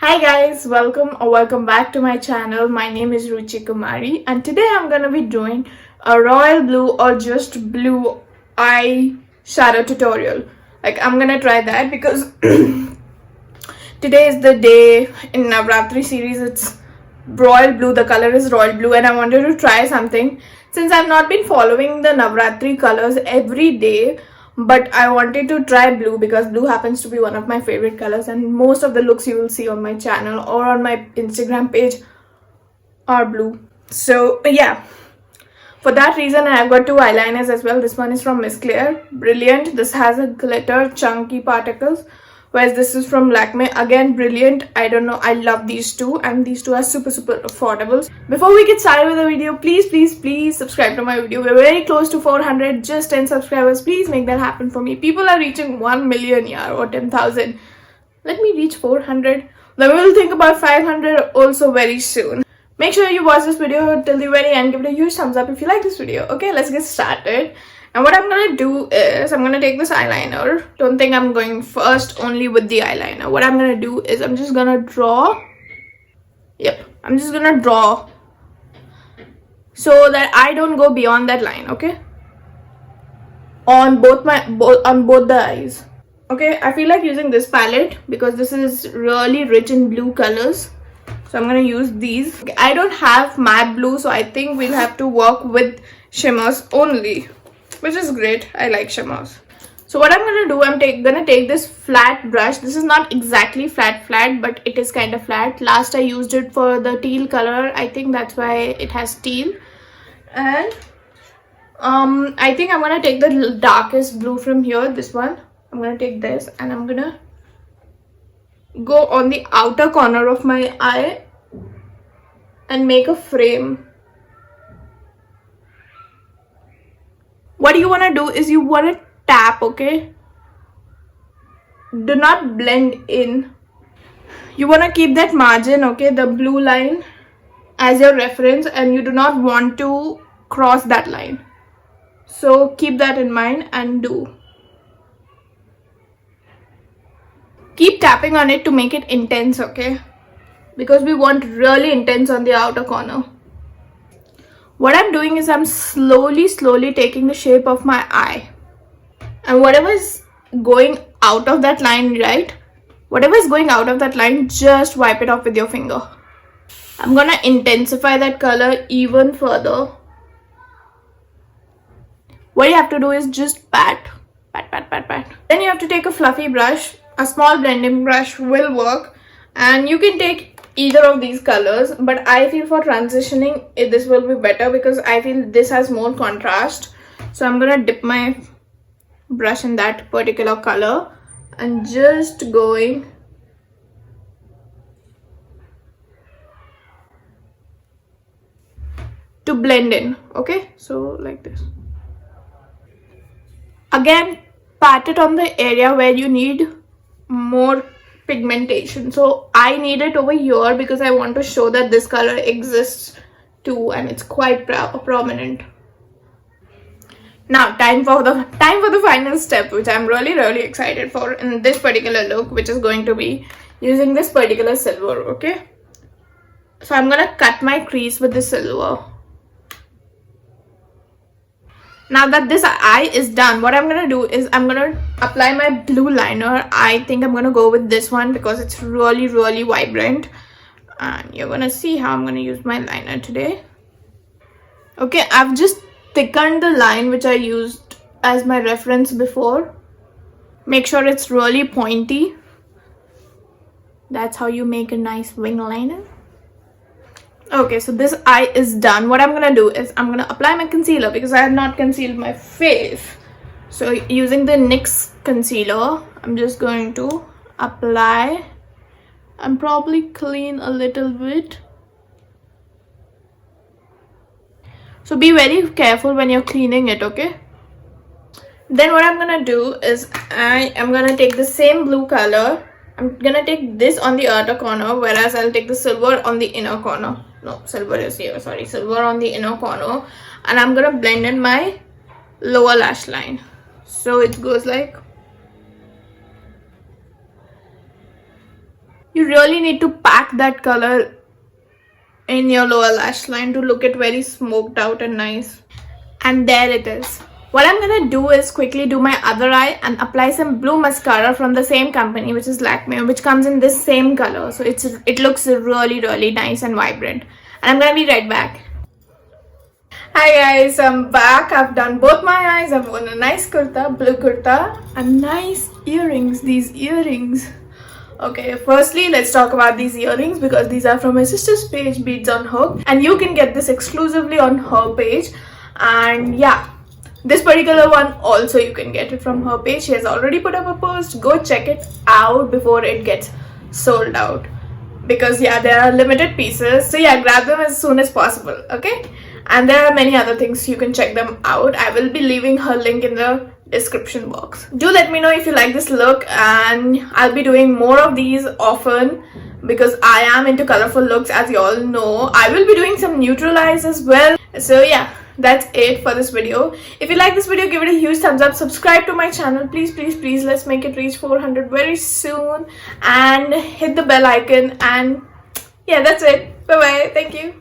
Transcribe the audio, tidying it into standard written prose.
Hi guys, welcome back to my channel. My name is Ruchi Kumari and today I'm gonna be doing a royal blue or just blue eye shadow tutorial. I'm gonna try that because today is the day in Navratri series. It's royal blue, the color is royal blue, and I wanted to try something since I've not been following the Navratri colors every day. But I wanted to try blue because blue happens to be one of my favorite colors, and most of the looks you will see on my channel or on my Instagram page are blue. So yeah, for that reason I have got two eyeliners as well. This one is from Miss Claire, brilliant. This has a glitter chunky particles, whereas this is from Lakme, again brilliant. I don't know, I love these two, and these two are super affordable. Before we get started with the video, please subscribe to my video. We're very close to 400, just 10 subscribers. Please make that happen for me. People are reaching 1 million, yeah, or 10,000. Let me reach 400, then we will think about 500 also very soon. Make sure you watch this video till the very end. Give it a huge thumbs up if you like this video. Okay, let's get started. And what I'm gonna do is I'm gonna take this eyeliner. Don't think I'm going first only with the eyeliner. What I'm gonna do is I'm just gonna draw. I'm just gonna draw so that I don't go beyond that line. Okay, on both the eyes. Okay, I feel like using this palette because this is really rich in blue colors. So I'm gonna use these. Okay, I don't have matte blue, so I think we'll have to work with shimmers only, which is great. I like shimmers. So what I'm gonna do, I'm gonna take this flat brush. This is not exactly flat, but it is kind of flat. Last I used it for the teal color. I think that's why it has teal. And I think I'm gonna take the darkest blue from here. This one. I'm gonna take this and I'm gonna go on the outer corner of my eye and make a frame. What you want to do is you want to tap, okay? Do not blend in. You want to keep that margin, okay, the blue line as your reference, and you do not want to cross that line. So keep that in mind and do. Keep tapping on it to make it intense, okay? Because we want really intense on the outer corner. What I'm doing is I'm slowly taking the shape of my eye, and whatever is going out of that line, right? Whatever is going out of that line, just wipe it off with your finger. I'm gonna intensify that color even further. What you have to do is just pat. Then you have to take a fluffy brush. A small blending brush will work, and you can take either of these colors, but I feel for transitioning this will be better because I feel this has more contrast. So I'm gonna dip my brush in that particular color and just going to blend in. Okay, so like this. Again, pat it on the area where you need more pigmentation. So I need it over here because I want to show that this color exists too, and it's quite prominent. Now time for the final step, which I'm really excited for in this particular look, which is going to be using this particular silver. Okay, so I'm gonna cut my crease with the silver. Now that this eye is done, what I'm gonna do is I'm gonna apply my blue liner. I think I'm gonna go with this one because it's really vibrant, and you're gonna see how I'm gonna use my liner today. Okay, I've just thickened the line which I used as my reference before. Make sure it's really pointy. That's how you make a nice wing liner. Okay, so this eye is done. What I'm gonna do is I'm gonna apply my concealer because I have not concealed my face. So using the NYX concealer, I'm just going to apply and probably clean a little bit. So be very careful when you're cleaning it, okay? Then what I'm gonna do is I am gonna take the same blue color. I'm gonna take this on the outer corner, whereas I'll take the silver on the inner corner. No, silver is here, sorry, silver on the inner corner, and I'm gonna blend in my lower lash line. So it goes like You really need to pack that color in your lower lash line to look it very smoked out and nice. And there it is. What I'm gonna do is quickly do my other eye and apply some blue mascara from the same company, which is Lakme, which comes in this same color. So it looks really nice and vibrant. And I'm gonna be right back. Hi guys, I'm back. I've done both my eyes. I've worn a nice kurta, blue kurta, and nice earrings. These earrings. Okay, firstly, let's talk about these earrings because these are from my sister's page, Beads on Hook, and you can get this exclusively on her page. And yeah, this particular one also you can get it from her page. She has already put up a post. Go check it out before it gets sold out, because yeah, there are limited pieces. So yeah, grab them as soon as possible. Okay, and there are many other things, you can check them out. I will be leaving her link in the description box. Do let me know if you like this look, and I'll be doing more of these often because I am into colorful looks, as you all know. I will be doing some neutral eyes as well. So yeah, that's it for this video. If you like this video, give it a huge thumbs up. Subscribe to my channel, please. Let's make it reach 400 very soon, and hit the bell icon. And yeah, that's it. Bye bye. Thank you.